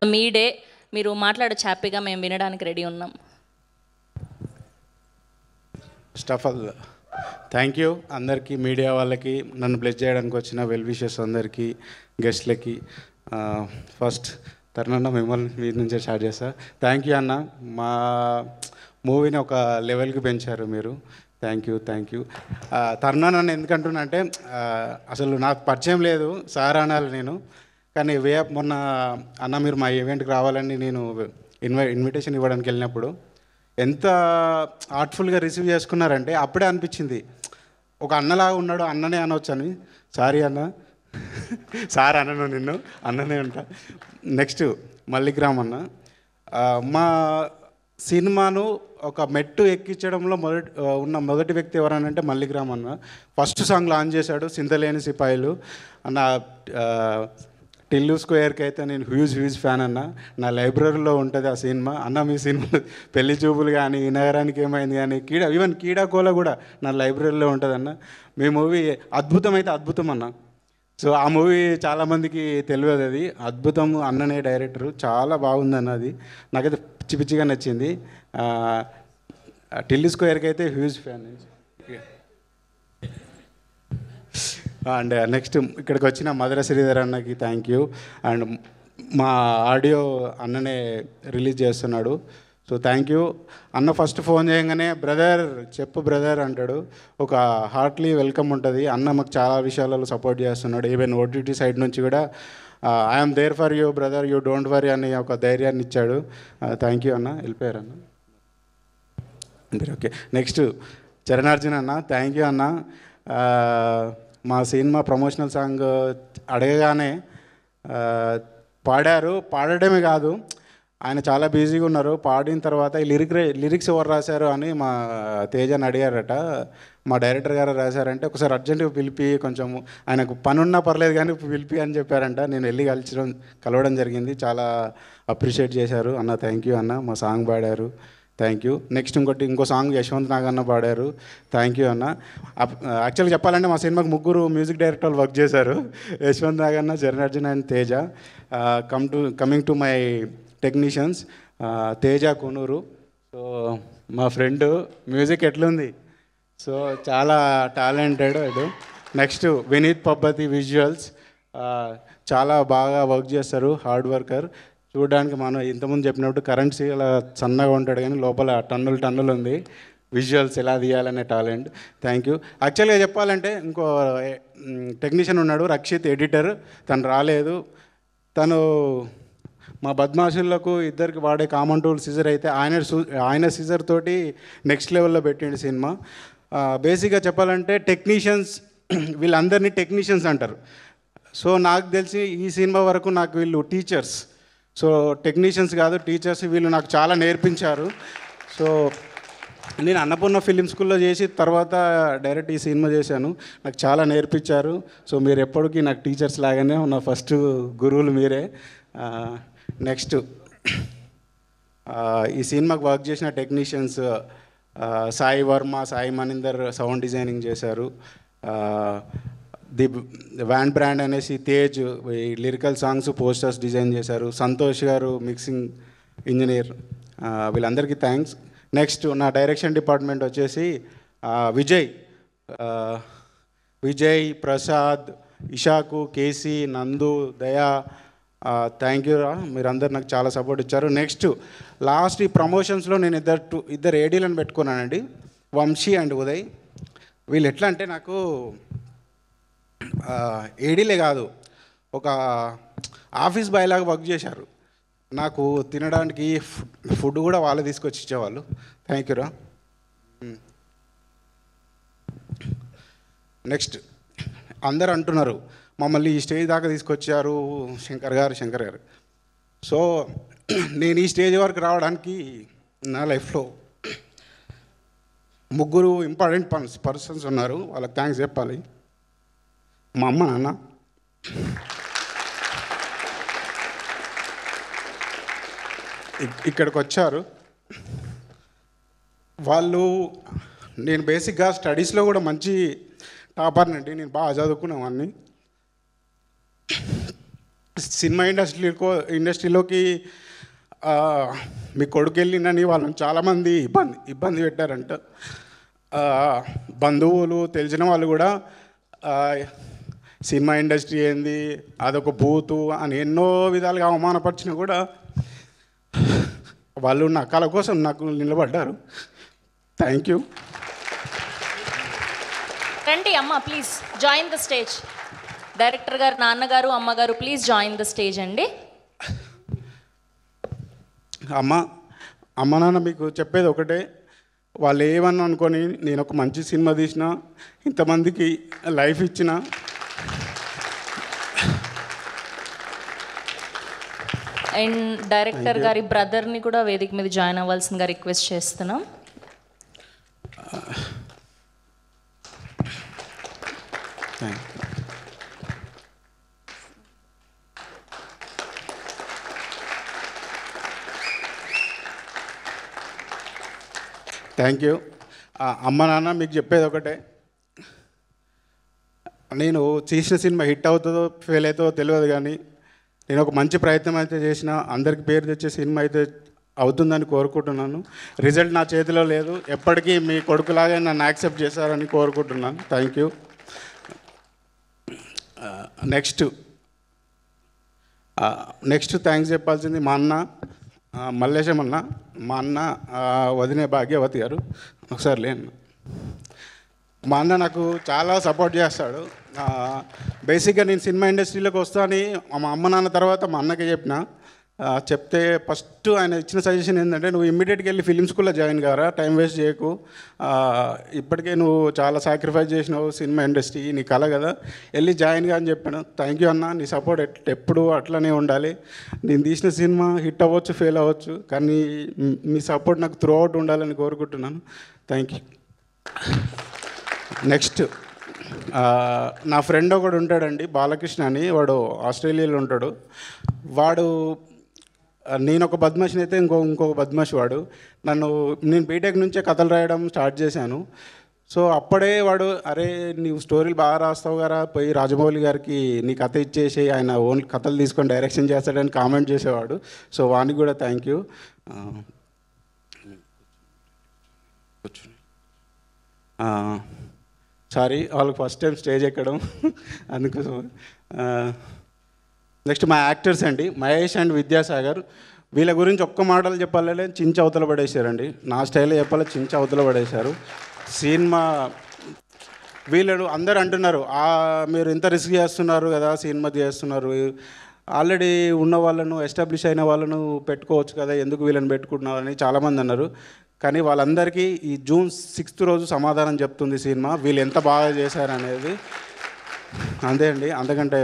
మీ day, మీరు మాట్లాడచ్చు హ్యాపీగా, మేము వినడానికి రెడీ ఉన్నాం. స్టఫల్ థ్యాంక్ యూ అందరికీ, మీడియా వాళ్ళకి, నన్ను బ్లెస్ చేయడానికి వచ్చిన వెల్ విషెస్ అందరికీ, గెస్ట్లకి. ఫస్ట్ తరుణన్న మిమ్మల్ని మీ నుంచే స్టార్ట్ చేస్తా. థ్యాంక్ యూ అన్న, మా మూవీని ఒక లెవెల్కి పెంచారు మీరు. Thank you. తరుణన్న ఎందుకంటున్నా అంటే అసలు నాకు పరిచయం లేదు, సార్ అనాలి నేను. కానీ మొన్న అన్న మీరు మా ఈవెంట్కి రావాలని నేను ఇన్విటేషన్ ఇవ్వడానికి వెళ్ళినప్పుడు ఎంత ఆర్ట్ఫుల్గా రిసీవ్ చేసుకున్నారంటే అప్పుడే అనిపించింది ఒక అన్నలాగా ఉన్నాడు, అన్ననే అనవచ్చు అని. సారీ అన్న, సార్ అనను, నిన్ను అన్ననే ఉంటా. నెక్స్ట్ మల్లిగ్రామ్ అన్న, మా సినిమాను ఒక మెట్టు ఎక్కించడంలో మొదటి వ్యక్తి ఎవరనంటే మల్లిగ్రామ్ అన్న. ఫస్ట్ సాంగ్ లాంచ్ చేశాడు, సింతలేని సిపాయిలు అన్న. టిల్లు స్క్వేర్కి అయితే నేను హ్యూజ్ ఫ్యాన్ అన్న. నా లైబ్రరీలో ఉంటుంది ఆ సినిమా అన్న. మీ సినిమా పెళ్లి చూపులు కానీ, ఈ నగరానికి ఏమైంది కానీ, ఈవెన్ కీడాకోల కూడా నా లైబ్రరీలో ఉంటుంది అన్న. మీ మూవీ అద్భుతం అన్న. సో ఆ మూవీ చాలామందికి తెలియదు, అది అద్భుతం. అన్ననే డైరెక్టరు, చాలా బాగుంది అన్న. అది నాకైతే పిచ్చిగా నచ్చింది. టిల్లు స్క్వేర్కి అయితే హ్యూజ్ ఫ్యాన్. అండ్ నెక్స్ట్ ఇక్కడికి వచ్చిన మధుర శ్రీధర్ అన్నకి థ్యాంక్ యూ. అండ్ మా ఆడియో అన్ననే రిలీజ్ చేస్తున్నాడు, సో థ్యాంక్ యూ అన్న. ఫస్ట్ ఫోన్ చేయగానే బ్రదర్ చెప్పు బ్రదర్ అంటాడు, ఒక హార్ట్లీ వెల్కమ్ ఉంటుంది. అన్న మాకు చాలా విషయాలలో సపోర్ట్ చేస్తున్నాడు. ఈవెన్ ఓటీటీ సైడ్ నుంచి కూడా I'm there for you brother, you don't worry అని ఒక ధైర్యాన్ని ఇచ్చాడు. థ్యాంక్ యూ అన్న. వెళ్ళిపోయారు అన్న. ఓకే, నెక్స్ట్ చరణార్జున్ అన్న, థ్యాంక్ యూ అన్న. మా సినిమా ప్రమోషనల్ సాంగ్ అడగగానే పాడడమే కాదు, ఆయన చాలా బిజీగా ఉన్నారు. పాడిన తర్వాత ఈ లిరిక్స్ ఎవరు రాశారు అని మా తేజని అడిగారట. మా డైరెక్టర్ గారు రాశారంటే ఒకసారి అర్జెంటుగా పిలిపి, కొంచెం ఆయనకు పని ఉన్నా పర్లేదు కానీ పిలిపి అని చెప్పారంట. నేను వెళ్ళి కలవడం జరిగింది. చాలా అప్రిషియేట్ చేశారు అన్న. థ్యాంక్ యూ అన్న. మా సాంగ్ పాడారు, థ్యాంక్ యూ. నెక్స్ట్ ఇంకో సాంగ్ యశ్వంత్ నాగన్న పాడారు, థ్యాంక్ యూ అన్న. యాక్చువల్గా చెప్పాలంటే మా సినిమాకి 3 మ్యూజిక్ డైరెక్టర్లు వర్క్ చేశారు, Yashwant Naganna, Charanarjun and Teja. Coming to my technicians, Teja Konuru. So మా ఫ్రెండ్, మ్యూజిక్ ఎట్లుంది, సో చాలా talented. Next Vineeth Pabbathi, visuals చాలా బాగా వర్క్ చేస్తారు, హార్డ్ వర్కర్. చూడడానికి మనం ఇంతకుముందు చెప్పినట్టు కరెన్సీ అలా సన్నగా ఉంటాడు కానీ లోపల టన్నులు ఉంది. విజువల్స్ ఎలా తీయాలనే టాలెంట్, థ్యాంక్ యూ. యాక్చువల్గా చెప్పాలంటే ఇంకో టెక్నీషియన్ ఉన్నాడు, రక్షిత్, ఎడిటర్. తను రాలేదు. తను మా బద్మాషులకు ఇద్దరికి వాడే కామన్ టూల్ సిజర్ అయితే ఆయన సిజర్ తోటి నెక్స్ట్ లెవెల్లో పెట్టిండు సినిమా. బేసిక్గా చెప్పాలంటే టెక్నీషియన్స్, వీళ్ళందరినీ టెక్నీషియన్స్ అంటారు. సో నాకు తెలిసి ఈ సినిమా వరకు నాకు వీళ్ళు టీచర్స్. సో టెక్నీషియన్స్ కాదు, టీచర్స్. వీళ్ళు నాకు చాలా నేర్పించారు. సో నేను అన్నపూర్ణ ఫిలిం స్కూల్లో చేసి తర్వాత డైరెక్ట్ ఈ సినిమా చేశాను. నాకు చాలా నేర్పించారు. సో మీరు ఎప్పటికీ నాకు టీచర్స్ లాగానే నా ఫస్ట్ గురువులు మీరే. నెక్స్ట్ ఈ సినిమాకి వర్క్ చేసిన technicians Sai Varma, Sai Maninder sound designing చేశారు. ది వ్యాన్ బ్రాండ్ అనేసి తేజ్ ఈ లిరికల్ సాంగ్స్, పోస్టర్స్ డిజైన్ చేశారు. సంతోష్ గారు మిక్సింగ్ ఇంజనీర్. వీళ్ళందరికీ థ్యాంక్స్. నెక్స్ట్ నా డైరెక్షన్ డిపార్ట్మెంట్ వచ్చేసి విజయ్, ప్రసాద్, ఇషాకు, కేసీ, నందు, దయా. థ్యాంక్ యూ రా, మీరందరూ నాకు చాలా సపోర్ట్ ఇచ్చారు. నెక్స్ట్ లాస్ట్ ఈ ప్రమోషన్స్లో నేను ఇద్దరు ఏడీలను పెట్టుకున్నానండి, వంశీ అండ్ ఉదయ్. వీళ్ళు ఎట్లా అంటే నాకు ఏడీలే కాదు, ఒక ఆఫీస్ బాయ్ లాగా వర్క్ చేశారు. నాకు తినడానికి ఫుడ్ కూడా వాళ్ళే తీసుకొచ్చి ఇచ్చేవాళ్ళు. థ్యాంక్ యూ రా. నెక్స్ట్ అందరు అంటున్నారు మమ్మల్ని ఈ స్టేజ్ దాకా తీసుకొచ్చారు శంకర్ గారు. సో నేను ఈ స్టేజ్ వరకు రావడానికి నా లైఫ్లో 3 ఇంపార్టెంట్ పర్సన్స్ ఉన్నారు, వాళ్ళకి థ్యాంక్స్ చెప్పాలి. మా అమ్మ, నాన్న. ఇక్కడికి వచ్చారు వాళ్ళు. నేను బేసిక్గా స్టడీస్లో కూడా మంచి టాపర్నండి, నేను బాగా చదువుకునేవాడిని. సినిమా ఇండస్ట్రీలోకి ఆ, మీ కొడుకు వెళ్ళిందని వాళ్ళని చాలామంది ఇబ్బంది పెట్టారంట. ఆ, బంధువులు తెలిసిన వాళ్ళు కూడా ఆ, సినిమా ఇండస్ట్రీ ఏంది, అదొక బూతు అని ఎన్నో విధాలుగా అవమానపరిచినా కూడా వాళ్ళు నా కళ కోసం నాకు నిలబడ్డారు. Thank you. రండి అమ్మ, please join the stage. Director గారు, నాన్నగారు, అమ్మగారు ప్లీజ్ జాయిన్ ద స్టేజ్ అండి. అమ్మ నాన్న మీకు చెప్పేది ఒకటే, వాళ్ళు ఏమన్నా అనుకొని నేను ఒక మంచి సినిమా తీసిన, ఇంతమందికి లైఫ్ ఇచ్చిన, అండ్ డైరెక్టర్ గారి బ్రదర్ని కూడా వేదిక మీద జాయిన్ అవ్వాల్సిందిగా రిక్వెస్ట్ చేస్తున్నాం. Thank you. అమ్మ నాన్న మీకు చెప్పేది ఒకటే, నేను చేసిన సినిమా హిట్ అవుతుందో ఫెయిల్ అవుతుందో తెలియదు, కానీ నేను ఒక మంచి ప్రయత్నం అయితే చేసిన, అందరికి పేరు తెచ్చే సినిమా అయితే అవుతుందని కోరుకుంటున్నాను. రిజల్ట్ నా చేతిలో లేదు, ఎప్పటికీ మీ కొడుకులాగే నన్ను యాక్సెప్ట్ చేశారని కోరుకుంటున్నాను. Thank you. నెక్స్ట్ థ్యాంక్స్ చెప్పాల్సింది మా అన్న మల్లేశం అన్న, మా అన్న వదినే భాగ్యవతి గారు. ఒకసారి లేను. మా అన్న నాకు చాలా సపోర్ట్ చేస్తాడు. బేసిక్గా నేను సినిమా ఇండస్ట్రీలోకి వస్తానని మా అమ్మ నాన్న తర్వాత మా అన్నకి చెప్పిన. చెప్తే ఫస్ట్ ఆయన ఇచ్చిన సజెషన్ ఏంటంటే, నువ్వు ఇమ్మీడియట్గా వెళ్ళి ఫిలిం స్కూల్లో జాయిన్ కారా, టైం వేస్ట్ చేయకు, ఇప్పటికే నువ్వు చాలా సాక్రిఫైస్ చేసినావు సినిమా ఇండస్ట్రీ, నీ కళ కదా, వెళ్ళి జాయిన్ గా అని చెప్పాను. థ్యాంక్ యూ అన్న, నీ సపోర్ట్ ఎప్పుడు అట్లనే ఉండాలి. నేను తీసిన సినిమా హిట్ అవ్వచ్చు, ఫెయిల్ అవ్వచ్చు, కానీ మీ సపోర్ట్ నాకు త్రూ అవుట్ ఉండాలని కోరుకుంటున్నాను. Thank you. నెక్స్ట్ నా ఫ్రెండ్ ఒకడు ఉంటాడండి, బాలకృష్ణ అని, వాడు ఆస్ట్రేలియాలో ఉంటాడు. వాడు, నేను ఒక బద్మాషిని అయితే ఇంకొక బద్మాషి వాడు. నేను బీటెక్ నుంచే కథలు రాయడం స్టార్ట్ చేశాను. సో అప్పుడే వాడు, అరే నీవు స్టోరీలు బాగా రాస్తావు కదా, పోయి రాజమౌళి గారికి నీ కథ ఇచ్చేసి ఆయన ఓన్లీ కథలు తీసుకొని డైరెక్షన్ చేస్తాడని కామెంట్ చేసేవాడు. సో వానికి కూడా థ్యాంక్ యూ. సారీ, వాళ్ళకి ఫస్ట్ టైం స్టేజ్ ఎక్కడం అందుకోసం. నెక్స్ట్ మా యాక్టర్స్ అండి, మహేష్ అండ్ విద్యాసాగర్. వీళ్ళ గురించి ఒక్క మాటలు చెప్పాలంటే చించి అవతల పడేశారండి. నా స్టైల్లో చెప్పాలి, చించి అవతల పడేశారు. సినిమా వీళ్ళు అందరూ అంటున్నారు, మీరు ఇంత రిస్క్ చేస్తున్నారు కదా, సినిమా చేస్తున్నారు, ఆల్రెడీ ఉన్న వాళ్ళను, ఎస్టాబ్లిష్ అయిన వాళ్ళను పెట్టుకోవచ్చు కదా, ఎందుకు వీళ్ళని పెట్టుకుంటున్నారని చాలామంది అన్నారు. కానీ వాళ్ళందరికీ ఈ జూన్ 6th రోజు సమాధానం చెప్తుంది సినిమా, వీళ్ళు ఎంత బాగా చేశారనేది. అంతే అండి, అంతకంటే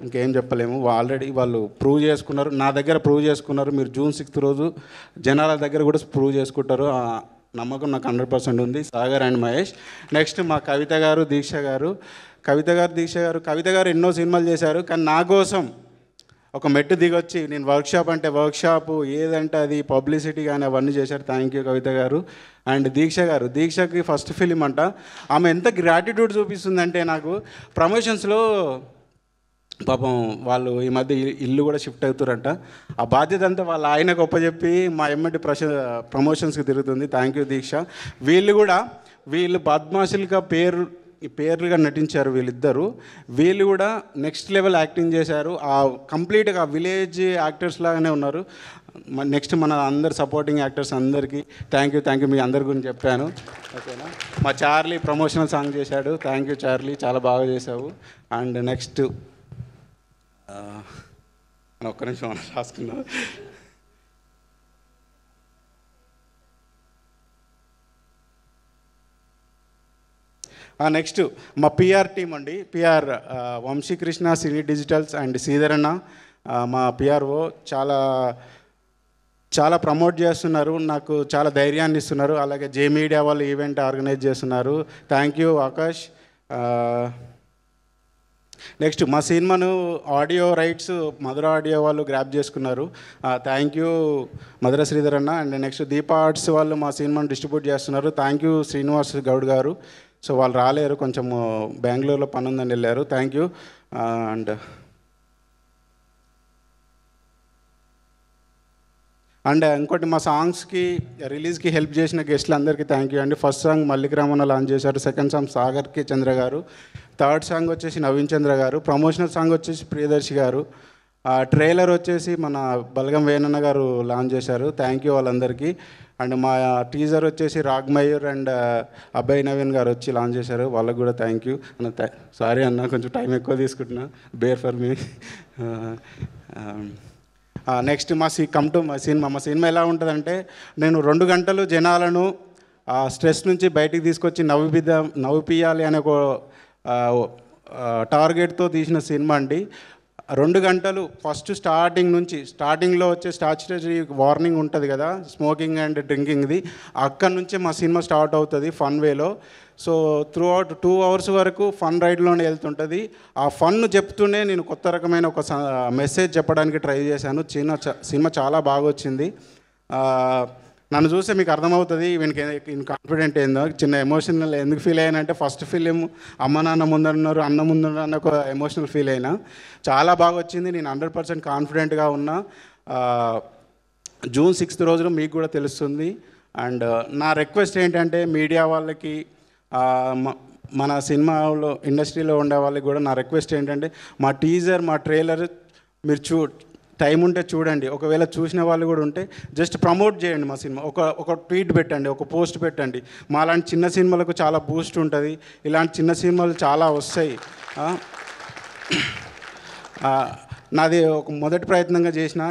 ఇంకేం చెప్పలేము. ఆల్రెడీ వాళ్ళు ప్రూవ్ చేసుకున్నారు, నా దగ్గర ప్రూవ్ చేసుకున్నారు. మీరు జూన్ 6th రోజు జనాల దగ్గర కూడా ప్రూవ్ చేసుకుంటారు, ఆ నమ్మకం నాకు 100% ఉంది. సాగర్ అండ్ మహేష్. నెక్స్ట్ మా కవిత గారు, దీక్ష గారు. కవిత గారు ఎన్నో సినిమాలు చేశారు, కానీ నా కోసం ఒక మెట్టు దిగొచ్చి, నేను వర్క్షాప్ అంటే వర్క్షాపు, ఏదంటే అది పబ్లిసిటీ కానీ అవన్నీ చేశారు. థ్యాంక్ యూ కవిత గారు. అండ్ దీక్షకి ఫస్ట్ ఫిలిం అంట. ఆమె ఎంత గ్రాటిట్యూడ్ చూపిస్తుందంటే, నాకు ప్రమోషన్స్లో పాపం వాళ్ళు ఈ మధ్య ఇల్లు కూడా షిఫ్ట్ అవుతారంట, ఆ బాధ్యత అంతా వాళ్ళ ఆయన గొప్పచెప్పి మా ఎమ్మటి ప్రమోషన్స్కి తిరుగుతుంది. థ్యాంక్ యూ దీక్ష. వీళ్ళు బద్మాషులుగా పేర్లుగా నటించారు వీళ్ళిద్దరూ. వీళ్ళు కూడా నెక్స్ట్ లెవెల్ యాక్టింగ్ చేశారు. ఆ కంప్లీట్గా విలేజ్ యాక్టర్స్ లాగానే ఉన్నారు. నెక్స్ట్ మన అందరు సపోర్టింగ్ యాక్టర్స్ అందరికీ థ్యాంక్ యూ. మీ అందరి గురించి చెప్పాను, ఓకేనా. మా చార్లీ ప్రమోషనల్ సాంగ్ చేశాడు. థ్యాంక్ యూ చార్లీ, చాలా బాగా చేసావు. అండ్ నెక్స్ట్ ఒక్క నిమిషం రాసుకున్నా. నెక్స్ట్ మా పిఆర్ టీం అండి. PR Vamshikrishna, cine digitals and Sridharanna మా పిఆర్ఓ చాలా ప్రమోట్ చేస్తున్నారు, నాకు చాలా ధైర్యాన్ని ఇస్తున్నారు. అలాగే జే మీడియా వాళ్ళు ఈవెంట్ ఆర్గనైజ్ చేస్తున్నారు. Thank you Akash. నెక్స్ట్ మా సినిమాను ఆడియో రైట్స్ మధుర ఆడియో వాళ్ళు గ్రాప్ చేసుకున్నారు. థ్యాంక్ యూ మధుర శ్రీధర్ అన్న. అండ్ నెక్స్ట్ దీపా ఆర్ట్స్ వాళ్ళు మా సినిమాను డిస్ట్రిబ్యూట్ చేస్తున్నారు. థ్యాంక్ యూ శ్రీనివాస్ గౌడ్ గారు. సో వాళ్ళు రాలేరు, కొంచెం బెంగళూరులో పని ఉందని వెళ్ళారు. Thank you. అండ్ అండ్ ఇంకోటి మా సాంగ్స్కి రిలీజ్కి హెల్ప్ చేసిన గెస్ట్లు అందరికీ థ్యాంక్ యూ అండి. First song Mallik Ramanna launch చేశారు, సెకండ్ సాంగ్ సాగర్ కే చంద్ర గారు, థర్డ్ సాంగ్ వచ్చేసి నవీన్ చంద్ర గారు, ప్రమోషనల్ సాంగ్ వచ్చేసి ప్రియదర్శి గారు, ట్రైలర్ వచ్చేసి మన బలగం వేణన్న గారు లాంచ్ చేశారు. థ్యాంక్ యూ వాళ్ళందరికీ. అండ్ మా టీజర్ వచ్చేసి రాగ్మయూర్ అండ్ అబ్బాయి నవీన్ గారు వచ్చి లాంచ్ చేశారు, వాళ్ళకు కూడా థ్యాంక్ యూ అన్న. సారీ అన్న, కొంచెం టైం ఎక్కువ తీసుకుంటున్నా, బేర్ ఫర్ మీ. నెక్స్ట్ మా సినిమా ఎలా ఉంటుందంటే, నేను 2 గంటలు జనాలను స్ట్రెస్ నుంచి బయటికి తీసుకొచ్చి నవ్విపియాలి అనే ఒక టార్గెట్తో తీసిన సినిమా అండి. 2 గంటలు ఫస్ట్ స్టార్టింగ్లో వచ్చే స్టాచ్యుటరీ వార్నింగ్ ఉంటుంది కదా, స్మోకింగ్ అండ్ డ్రింకింగ్ది, అక్కడి నుంచే మా సినిమా స్టార్ట్ అవుతుంది ఫన్ వేలో. సో త్రూ అవుట్ 2 అవర్స్ వరకు ఫన్ రైడ్లోనే వెళ్తుంటుంది. ఆ ఫన్ చెప్తూనే నేను కొత్త రకమైన ఒక మెసేజ్ చెప్పడానికి ట్రై చేశాను. సినిమా చాలా బాగా వచ్చింది. నన్ను చూస్తే మీకు అర్థమవుతుంది వీనికి కాన్ఫిడెంట్ ఏందో. చిన్న ఎమోషనల్ ఎందుకు ఫీల్ అయ్యానంటే, ఫస్ట్ ఫిలిం అమ్మ నాన్న ముందన్నారు, అన్న ముందన్నారు అన్న ఒక ఎమోషనల్ ఫీల్ అయినా. చాలా బాగా వచ్చింది. నేను 100% కాన్ఫిడెంట్గా ఉన్నా. జూన్ 6th రోజున మీకు కూడా తెలుస్తుంది. అండ్ నా రిక్వెస్ట్ ఏంటంటే, మీడియా వాళ్ళకి, మన సినిమాలో ఇండస్ట్రీలో ఉండే వాళ్ళకి కూడా నా రిక్వెస్ట్ ఏంటంటే, మా టీజర్, మా ట్రైలర్ మీరు టైం ఉంటే చూడండి. ఒకవేళ చూసిన వాళ్ళు కూడా ఉంటే జస్ట్ ప్రమోట్ చేయండి మా సినిమా. ఒక ట్వీట్ పెట్టండి, ఒక పోస్ట్ పెట్టండి. మా లాంటి చిన్న సినిమాలకు చాలా బూస్ట్ ఉంటుంది. ఇలాంటి చిన్న సినిమాలు చాలా వస్తాయి. నాది ఒక మొదటి ప్రయత్నంగా చేసిన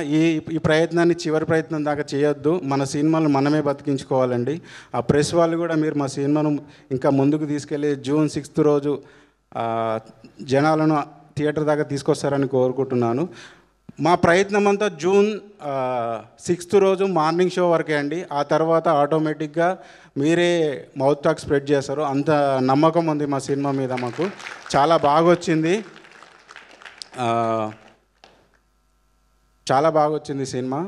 ఈ ప్రయత్నాన్ని చివరి ప్రయత్నం దాకా చేయొద్దు. మన సినిమాలు మనమే బతికించుకోవాలండి. ఆ ప్రెస్ వాళ్ళు కూడా మీరు మా సినిమాను ఇంకా ముందుకు తీసుకెళ్ళి జూన్ 6th రోజు జనాలను థియేటర్ దాకా తీసుకొస్తారని కోరుకుంటున్నాను. మా ప్రయత్నం అంతా జూన్ 6th రోజు మార్నింగ్ షో వరకే అండి. ఆ తర్వాత ఆటోమేటిక్గా మీరే మౌత్ టాక్ స్ప్రెడ్ చేస్తారు. అంత నమ్మకం ఉంది మా సినిమా మీద మాకు. చాలా బాగా వచ్చింది, చాలా బాగా వచ్చింది సినిమా.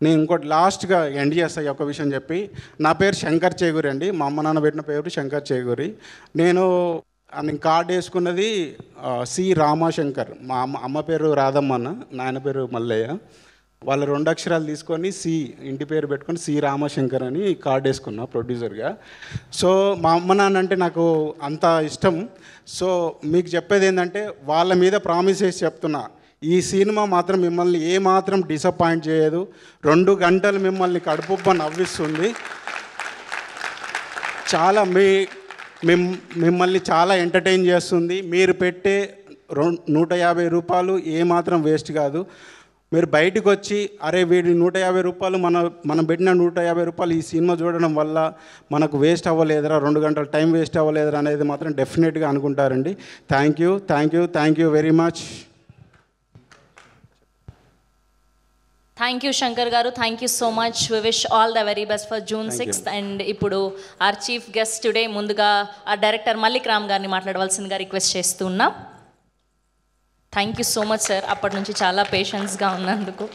నేను ఇంకోటి లాస్ట్గా ఎండ్ చేస్తాను ఒక విషయం చెప్పి. నా పేరు శంకర్ చేగూరి అండి. మా అమ్మ నాన్న పెట్టిన పేరు శంకర్ చేగూరి. నేను కార్డు వేసుకున్నది సి రామశంకర్. మా అమ్మ పేరు రాధమ్మన్న, నాయన పేరు మల్లయ్య. వాళ్ళ 2 అక్షరాలు తీసుకొని ఇంటి పేరు పెట్టుకొని సి రామశంకర్ అని కార్డు వేసుకున్నా ప్రొడ్యూసర్గా. సో మా అమ్మ నాన్న అంటే నాకు అంత ఇష్టం. సో మీకు చెప్పేది ఏంటంటే, వాళ్ళ మీద ప్రామిస్ చేసి చెప్తున్నా, ఈ సినిమా మాత్రం మిమ్మల్ని ఏమాత్రం డిసప్పాయింట్ చేయదు. 2 గంటలు మిమ్మల్ని కడుపుబ్బ నవ్విస్తుంది. చాలా మిమ్మల్ని చాలా ఎంటర్టైన్ చేస్తుంది. మీరు పెట్టే 150 రూపాయలు ఏమాత్రం వేస్ట్ కాదు. మీరు బయటకు వచ్చి, అరే వీడి 150 రూపాయలు మనం పెట్టిన 150 రూపాయలు ఈ సినిమా చూడడం వల్ల మనకు వేస్ట్ అవ్వలేదురా, 2 గంటల టైం వేస్ట్ అవ్వలేదురా అనేది మాత్రం డెఫినెట్గా అనుకుంటారండి. Thank you very much. Thank you Shankar గారు, thank you so much. We wish all the very best for June 6th. And ఇప్పుడు ఆర్ చీఫ్ గెస్ట్ టుడే, ముందుగా ఆ డైరెక్టర్ మల్లిక్ రామ్ గారిని మాట్లాడవలసిందిగా రిక్వెస్ట్ చేస్తున్నాం. Thank you so much sir, అప్పటి నుంచి చాలా పేషెన్స్గా ఉన్నందుకు.